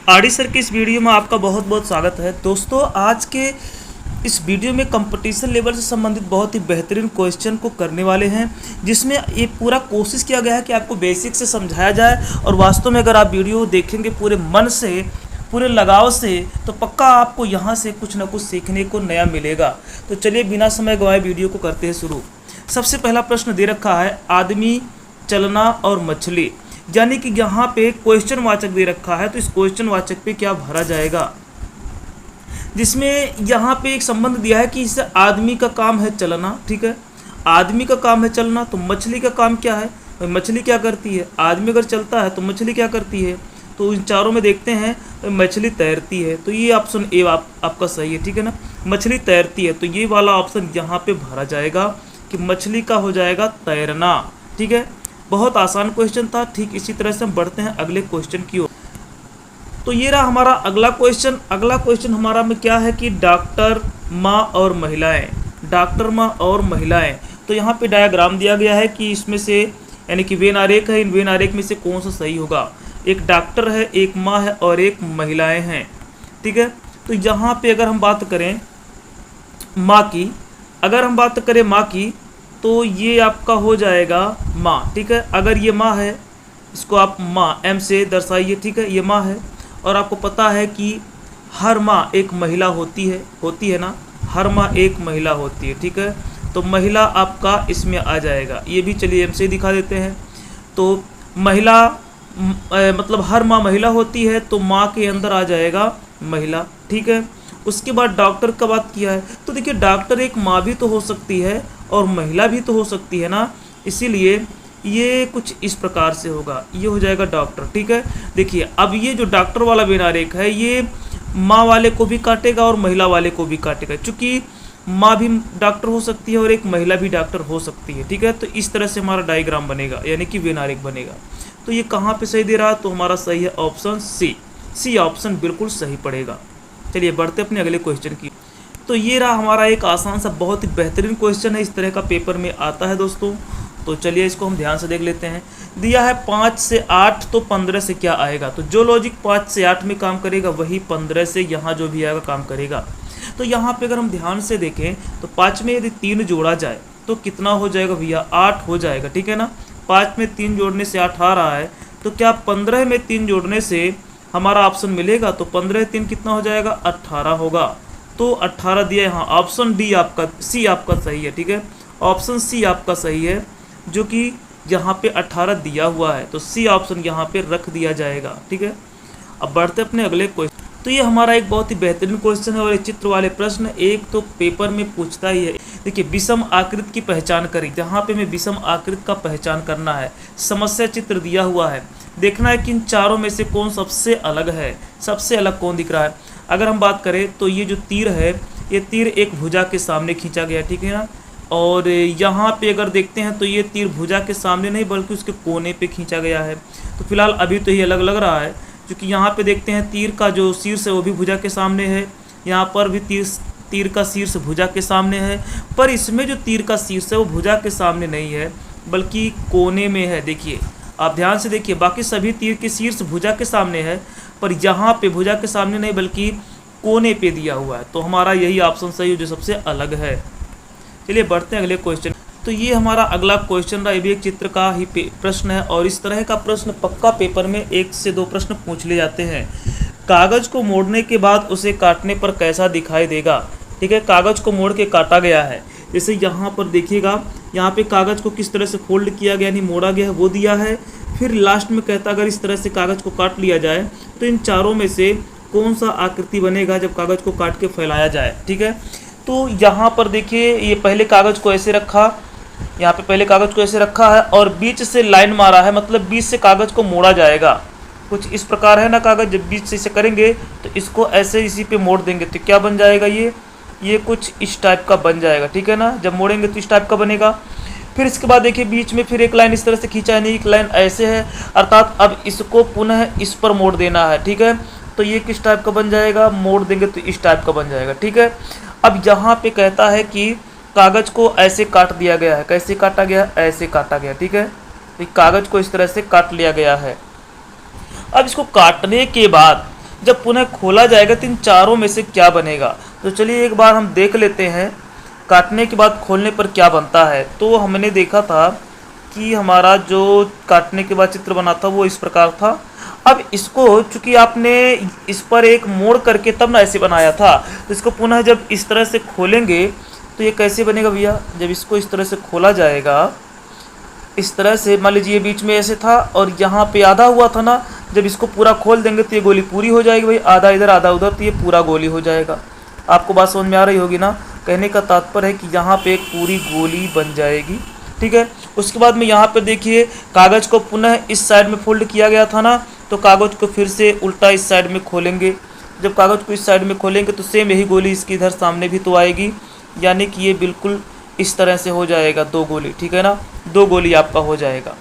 RD sir के इस video में आपका बहुत बहुत स्वागत है। दोस्तों, आज के इस वीडियो में कंपटीशन लेवल से संबंधित बहुत ही बेहतरीन क्वेश्चन को करने वाले हैं, जिसमें ये पूरा कोशिश किया गया है कि आपको बेसिक से समझाया जाए। और वास्तव में अगर आप वीडियो देखेंगे पूरे मन से, पूरे लगाव से, तो पक्का आपको यहाँ से कुछ ना कुछ सीखने को नया मिलेगा। तो चलिए बिना समय गंवाए वीडियो को करते हैं शुरू। सबसे पहला प्रश्न दे रखा है आदमी, चलना और मछली, यानी कि यहाँ पे क्वेश्चन वाचक दे रखा है, तो इस क्वेश्चन वाचक पे क्या भरा जाएगा, जिसमें यहाँ पे एक संबंध दिया है कि इससे आदमी का काम है चलना। ठीक है, आदमी का काम है चलना, तो मछली का काम क्या है, भाई मछली क्या करती है, आदमी अगर चलता है तो मछली क्या करती है, तो इन चारों में देखते हैं तो मछली तैरती है। तो ये ऑप्शन ए आपका सही है। ठीक है ना, मछली तैरती है, तो ये वाला ऑप्शन यहाँ पे भरा जाएगा कि मछली का हो जाएगा तैरना। ठीक है, बहुत आसान क्वेश्चन था। ठीक इसी तरह से हम बढ़ते हैं अगले क्वेश्चन की ओर। तो ये रहा हमारा अगला क्वेश्चन। अगला क्वेश्चन हमारा में क्या है कि डॉक्टर, माँ और महिलाएं, डॉक्टर, माँ और महिलाएं। तो यहाँ पे डायग्राम दिया गया है कि इसमें से, यानी कि वेन आरेख है, इन वेन आरेख में से कौन सा सही होगा। एक डॉक्टर है, एक माँ है और एक महिलाएं हैं। ठीक है, तो यहाँ पे अगर हम बात करें माँ की, अगर हम बात करें माँ की, तो ये आपका हो जाएगा माँ। ठीक है, अगर ये माँ है, इसको आप माँ एम से दर्शाइए। ठीक है, ये माँ है, और आपको पता है कि हर माँ एक महिला होती है ना, हर माँ एक महिला होती है। ठीक है, तो महिला आपका इसमें आ जाएगा। ये भी चलिए एम से दिखा देते हैं। तो महिला मतलब हर माँ महिला होती है, तो माँ के अंदर आ जाएगा महिला। ठीक है, उसके बाद डॉक्टर का बात किया है, तो देखिए डॉक्टर एक माँ भी तो हो सकती है और महिला भी तो हो सकती है ना, इसीलिए ये कुछ इस प्रकार से होगा, ये हो जाएगा डॉक्टर। ठीक है, देखिए अब ये जो डॉक्टर वाला वेन आरेख है, ये माँ वाले को भी काटेगा और महिला वाले को भी काटेगा, क्योंकि माँ भी डॉक्टर हो सकती है और एक महिला भी डॉक्टर हो सकती है। ठीक है, तो इस तरह से हमारा डायग्राम बनेगा, यानी कि वेन आरेख बनेगा। तो ये कहाँ पे सही दे रहा है, तो हमारा सही है ऑप्शन सी ऑप्शन बिल्कुल सही पड़ेगा। चलिए बढ़ते अपने अगले क्वेश्चन की। तो ये रहा हमारा एक आसान सा बहुत ही बेहतरीन क्वेश्चन है, इस तरह का पेपर में आता है दोस्तों। तो चलिए इसको हम ध्यान से देख लेते हैं। दिया है 5 से 8, तो 15 से क्या आएगा। तो जो लॉजिक 5 से 8 में काम करेगा वही 15 से यहाँ जो भी आएगा काम करेगा। तो यहाँ पे अगर हम ध्यान से देखें तो 5 में यदि 3 जोड़ा जाए तो कितना हो जाएगा भैया, 8 हो जाएगा। ठीक है ना, 5 में 3 जोड़ने से 8 आ रहा है, तो क्या 15 में 3 जोड़ने से हमारा ऑप्शन मिलेगा, तो 15 3 कितना हो जाएगा, 18 होगा। तो 18 दिया यहाँ, ऑप्शन डी आपका, सी आपका सही है। ठीक है, ऑप्शन सी आपका सही है, जो कि यहाँ पे 18 दिया हुआ है, तो सी ऑप्शन यहाँ पे रख दिया जाएगा। ठीक है, अब बढ़ते अपने अगले क्वेश्चन। तो ये हमारा एक बहुत ही बेहतरीन क्वेश्चन है, और ये चित्र वाले प्रश्न एक तो पेपर में पूछता ही है। देखिए विषम आकृति की पहचान करें, जहाँ पे हमें विषम आकृति का पहचान करना है। समस्या चित्र दिया हुआ है, देखना है कि इन चारों में से कौन सबसे अलग है, सबसे अलग कौन दिख रहा है। अगर हम बात करें तो ये जो तीर है, ये तीर एक भुजा के सामने खींचा गया। ठीक है ना, और यहाँ पे अगर देखते हैं तो ये तीर भुजा के सामने नहीं बल्कि उसके कोने पे खींचा गया है। तो फिलहाल अभी तो ये अलग लग रहा है, क्योंकि यहाँ पे देखते हैं तीर का जो शीर्ष है वो भी भुजा के सामने है, यहाँ पर भी तीर का शीर्ष भुजा के सामने है, पर इसमें जो तीर का शीर्ष है वो भुजा के सामने नहीं है बल्कि कोने में है। देखिए आप ध्यान से देखिए, बाकी सभी तीर के शीर्ष भुजा के सामने है, पर यहाँ पे भुजा के सामने नहीं बल्कि कोने पे दिया हुआ है। तो हमारा यही ऑप्शन सही है जो सबसे अलग है। चलिए बढ़ते हैं अगले क्वेश्चन। तो ये हमारा अगला क्वेश्चन रहा, ये भी एक चित्र का ही प्रश्न है, और इस तरह का प्रश्न पक्का पेपर में 1 से 2 प्रश्न पूछ ले जाते हैं। कागज को मोड़ने के बाद उसे काटने पर कैसा दिखाई देगा। ठीक है, कागज को मोड़ के काटा गया है, जैसे यहाँ पर देखिएगा, यहाँ पे कागज को किस तरह से फोल्ड किया गया, यानी मोड़ा गया है, वो दिया है। फिर लास्ट में कहता अगर इस तरह से कागज को काट लिया जाए तो इन चारों में से कौन सा आकृति बनेगा जब कागज को काट के फैलाया जाए। ठीक है, तो यहाँ पर देखिए ये पहले कागज को ऐसे रखा, यहाँ पे पहले कागज को ऐसे रखा है और बीच से लाइन मारा है, मतलब बीच से कागज को मोड़ा जाएगा। कुछ इस प्रकार है ना, कागज जब बीच से इसे करेंगे तो इसको ऐसे इसी पे मोड़ देंगे तो क्या बन जाएगा, ये कुछ इस टाइप का बन जाएगा। ठीक है ना, जब मोड़ेंगे तो इस टाइप का बनेगा। फिर इसके बाद देखिए बीच में फिर एक लाइन इस तरह से खींचा है, एक लाइन ऐसे है, अर्थात अब इसको पुनः इस पर मोड़ देना है। ठीक है, तो ये किस टाइप का बन जाएगा, मोड़ देंगे तो इस टाइप का बन जाएगा। ठीक है, अब यहाँ पे कहता है कि कागज को ऐसे काट दिया गया है, कैसे काटा गया, ऐसे काटा गया। ठीक है, तो कागज को इस तरह से काट लिया गया है। अब इसको काटने के बाद जब पुनः खोला जाएगा तो इन चारों में से क्या बनेगा। तो चलिए एक बार हम देख लेते हैं काटने के बाद खोलने पर क्या बनता है। तो हमने देखा था कि हमारा जो काटने के बाद चित्र बना था वो इस प्रकार था। अब इसको चूंकि आपने इस पर एक मोड़ करके तब ना ऐसे बनाया था, तो इसको पुनः जब इस तरह से खोलेंगे तो ये कैसे बनेगा भैया। जब इसको इस तरह से खोला जाएगा, इस तरह से मान लीजिए बीच में ऐसे था और यहाँ पे आधा हुआ था ना, जब इसको पूरा खोल देंगे तो ये गोली पूरी हो जाएगी भाई, आधा इधर आधा उधर, तो ये पूरा गोली हो जाएगा। आपको बात समझ में आ रही होगी ना। कहने का तात्पर्य है कि यहाँ पे एक पूरी गोली बन जाएगी, ठीक है। उसके बाद में यहाँ पे देखिए कागज़ को पुनः इस साइड में फोल्ड किया गया था ना, तो कागज़ को फिर से उल्टा इस साइड में खोलेंगे। जब कागज़ को इस साइड में खोलेंगे तो सेम यही गोली इसकी इधर सामने भी तो आएगी, यानी कि ये बिल्कुल इस तरह से हो जाएगा 2 गोली, ठीक है ना। 2 गोली आपका हो जाएगा।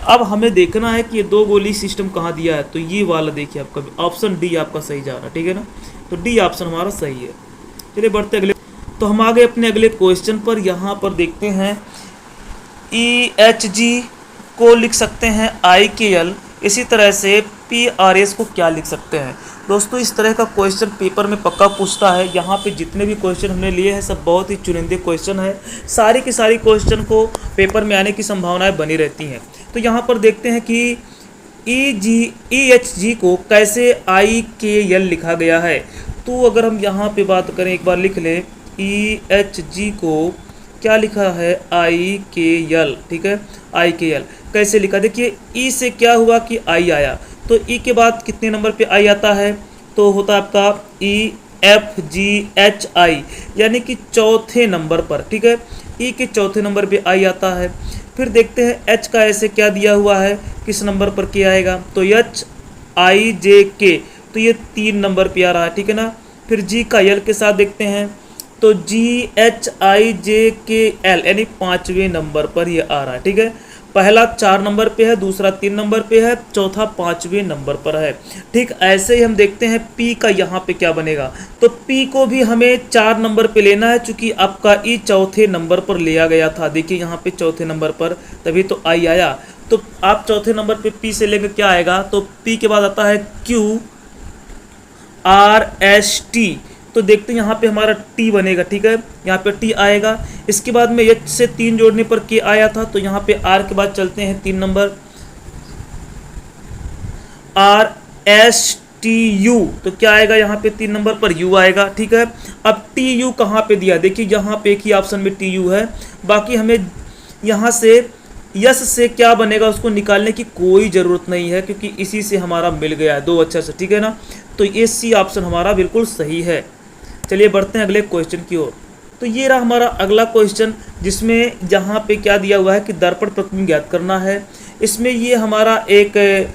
अब हमें देखना है कि ये 2 गोली सिस्टम कहाँ दिया है, तो ये वाला देखिए आपका ऑप्शन डी आपका सही जा रहा है, ठीक है ना। तो डी ऑप्शन हमारा सही है। चलिए बढ़ते अगले। तो हम आगे अपने अगले क्वेश्चन पर। यहाँ पर देखते हैं EHG को लिख सकते हैं IKL, इसी तरह से PRS को क्या लिख सकते हैं। दोस्तों इस तरह का क्वेश्चन पेपर में पक्का पूछता है। यहाँ पे जितने भी क्वेश्चन हमने लिए हैं सब बहुत ही चुनिंदे क्वेश्चन है। सारी की सारी क्वेश्चन को पेपर में आने की संभावनाएं बनी रहती हैं। तो यहाँ पर देखते हैं कि EHG को कैसे IKL लिखा गया है। तो अगर हम यहाँ पे बात करें, एक बार लिख लें, EHG को क्या लिखा है IKL, ठीक है। IKL कैसे लिखा, देखिए ई से क्या हुआ कि आई आया, तो ई के बाद कितने नंबर पे आई आता है, तो होता है आपका EFGHI, यानी कि चौथे नंबर पर, ठीक है। ई के चौथे नंबर पे आई आता है। फिर देखते हैं एच का ऐसे क्या दिया हुआ है, किस नंबर पर क्या आएगा, तो HIJK, तो ये 3 नंबर पे आ रहा है, ठीक है ना। फिर जी का यल के साथ देखते हैं, तो GHIJKL, यानी 5वें नंबर पर ये आ रहा है, ठीक है। पहला 4 नंबर पे है, दूसरा 3 नंबर पे है, चौथा 5वें नंबर पर है। ठीक ऐसे ही हम देखते हैं P का यहाँ पे क्या बनेगा, तो P को भी हमें 4 नंबर पे लेना है, चूंकि आपका ई चौथे नंबर पर लिया गया था। देखिए यहाँ पे चौथे नंबर पर, तभी तो आई आया। तो आप चौथे नंबर पे P से लेंगे क्या आएगा, तो P के बाद आता है QRST, तो देखते हैं यहाँ पे हमारा T बनेगा, ठीक है। यहाँ पे T आएगा। इसके बाद में H से 3 जोड़ने पर K आया था, तो यहाँ पे R के बाद चलते हैं 3 नंबर RSTU, तो क्या आएगा यहाँ पे 3 नंबर पर U आएगा, ठीक है। अब TU कहाँ पे दिया, देखिए यहाँ पे एक ही ऑप्शन में TU है, बाकी हमें यहाँ से यस से क्या बनेगा उसको निकालने की कोई ज़रूरत नहीं है, क्योंकि इसी से हमारा मिल गया है 2 अक्षर से, ठीक है ना। तो ये सी ऑप्शन हमारा बिल्कुल सही है। चलिए बढ़ते हैं अगले क्वेश्चन की ओर। तो ये रहा हमारा अगला क्वेश्चन, जिसमें यहाँ पे क्या दिया हुआ है कि दर्पण प्रतिबिंब ज्ञात करना है। इसमें ये हमारा एक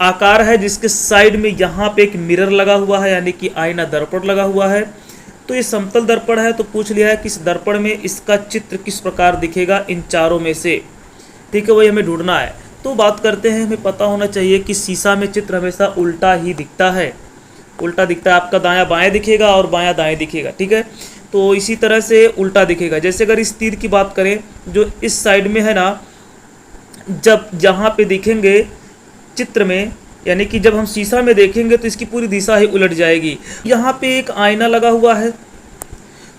आकार है जिसके साइड में यहाँ पे एक मिरर लगा हुआ है, यानी कि आईना दर्पण लगा हुआ है। तो ये समतल दर्पण है, तो पूछ लिया है कि इस दर्पण में इसका चित्र किस प्रकार दिखेगा इन चारों में से, ठीक है, वही हमें ढूंढना है। तो बात करते हैं, हमें पता होना चाहिए कि शीशा में चित्र हमेशा उल्टा ही दिखता है, उल्टा दिखता है। आपका दायां बाएं दिखेगा और बायां दाएं दिखेगा, ठीक है। तो इसी तरह से उल्टा दिखेगा। जैसे अगर इस तीर की बात करें जो इस साइड में है ना, जब यहाँ पे दिखेंगे चित्र में, यानी कि जब हम शीशा में देखेंगे तो इसकी पूरी दिशा ही उलट जाएगी। यहाँ पे एक आईना लगा हुआ है,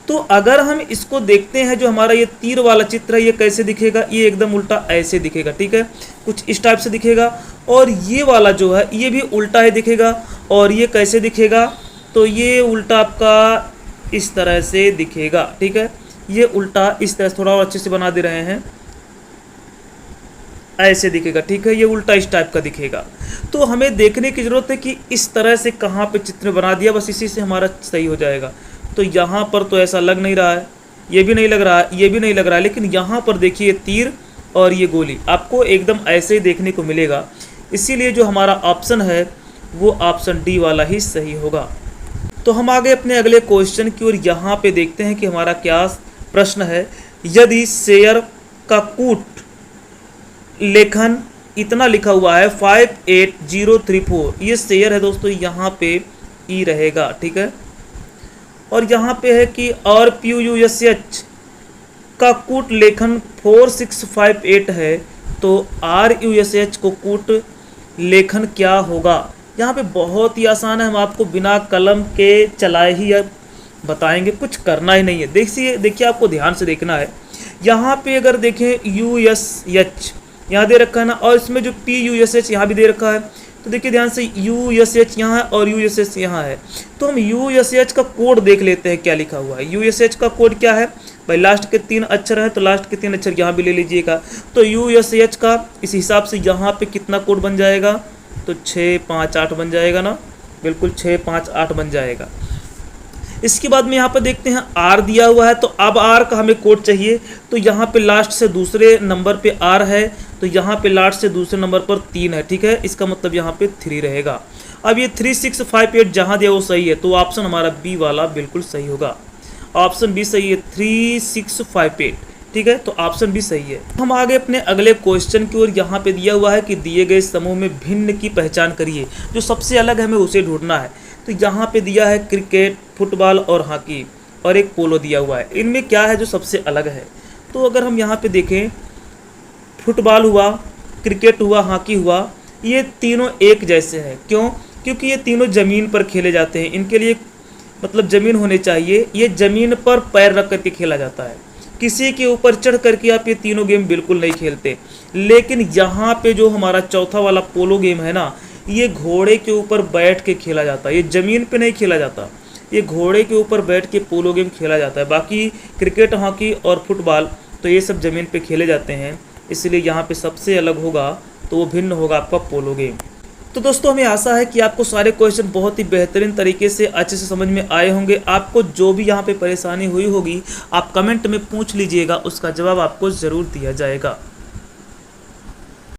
तो अगर हम इसको देखते हैं, जो हमारा ये तीर वाला चित्र है ये कैसे दिखेगा, ये एकदम उल्टा ऐसे दिखेगा, ठीक है, कुछ इस टाइप से दिखेगा। और ये वाला जो है ये भी उल्टा ही दिखेगा, और ये कैसे दिखेगा, तो ये उल्टा आपका इस तरह से दिखेगा, ठीक है। ये उल्टा इस तरह से, थोड़ा और अच्छे से बना दे रहे हैं, ऐसे दिखेगा, ठीक है। ये उल्टा इस टाइप का दिखेगा। तो हमें देखने की ज़रूरत है कि इस तरह से कहाँ पे चित्र बना दिया, बस इसी से हमारा सही हो जाएगा। तो यहाँ पर तो ऐसा लग नहीं रहा है, ये भी नहीं लग रहा है, ये भी नहीं लग रहा है, लेकिन यहाँ पर देखिए तीर और ये गोली आपको एकदम ऐसे ही देखने को मिलेगा। इसीलिए जो हमारा ऑप्शन है वो ऑप्शन डी वाला ही सही होगा। तो हम आगे अपने अगले क्वेश्चन की ओर यहाँ पे देखते हैं कि हमारा क्या प्रश्न है। यदि शेयर का कूट लेखन इतना लिखा हुआ है 58034, ये शेयर है दोस्तों, यहाँ पे ई रहेगा, ठीक है। और यहाँ पे है कि और PUSH का कूट लेखन 4658 है, तो RUSH को कूट लेखन क्या होगा। यहाँ पे बहुत ही आसान है, हम आपको बिना कलम के चलाए ही बताएंगे, कुछ करना ही नहीं है। देखिए आपको ध्यान से देखना है। यहाँ पे अगर देखें USH यहाँ दे रखा है ना, और इसमें जो PUSH यहाँ भी दे रखा है, तो देखिए ध्यान से USH यहाँ है और USH यहाँ है। तो हम USH का कोड देख लेते हैं क्या लिखा हुआ है। USH का कोड क्या है भाई, लास्ट के 3 अक्षर हैं तो लास्ट के 3 अक्षर यहाँ भी ले लीजिएगा। तो USH का इस हिसाब से यहाँ पे कितना कोड बन जाएगा, तो 658 बन जाएगा ना, बिल्कुल 658 बन जाएगा। इसके बाद में यहाँ पर देखते हैं R दिया हुआ है, तो अब R का हमें कोड चाहिए। तो यहाँ पे लास्ट से दूसरे नंबर पे R है, तो यहाँ पे लास्ट से दूसरे नंबर पर 3 है, ठीक है। इसका मतलब यहाँ पे 3 रहेगा। अब ये 3658 जहाँ दिया वो सही है, तो ऑप्शन हमारा B वाला बिल्कुल सही होगा। ऑप्शन B सही है, 3658, ठीक है, तो ऑप्शन B सही है। हम आगे अपने अगले क्वेश्चन की ओर। यहाँ पे दिया हुआ है कि दिए गए समूह में भिन्न की पहचान करिए, जो सबसे अलग है हमें उसे ढूंढना है। तो यहाँ पे दिया है क्रिकेट, फुटबॉल और हॉकी, और एक पोलो दिया हुआ है। इनमें क्या है जो सबसे अलग है? तो अगर हम यहाँ पे देखें, फुटबॉल हुआ, क्रिकेट हुआ, हॉकी हुआ, ये तीनों एक जैसे हैं। क्यों? क्योंकि ये तीनों ज़मीन पर खेले जाते हैं। इनके लिए मतलब ज़मीन होनी चाहिए। ये ज़मीन पर पैर रख करके खेला जाता है। किसी के ऊपर चढ़ करके आप ये तीनों गेम बिल्कुल नहीं खेलते। लेकिन यहाँ पे जो हमारा चौथा वाला पोलो गेम है ना, ये घोड़े के ऊपर बैठ के खेला जाता है। ये ज़मीन पे नहीं खेला जाता, ये घोड़े के ऊपर बैठ के पोलो गेम खेला जाता है। बाकी क्रिकेट, हॉकी और फुटबॉल तो ये सब ज़मीन पे खेले जाते हैं, इसलिए यहाँ पे सबसे अलग होगा तो वो भिन्न होगा आपका पोलो गेम। तो दोस्तों हमें आशा है कि आपको सारे क्वेश्चन बहुत ही बेहतरीन तरीके से अच्छे से समझ में आए होंगे। आपको जो भी यहाँ पे परेशानी हुई होगी आप कमेंट में पूछ लीजिएगा, उसका जवाब आपको ज़रूर दिया जाएगा।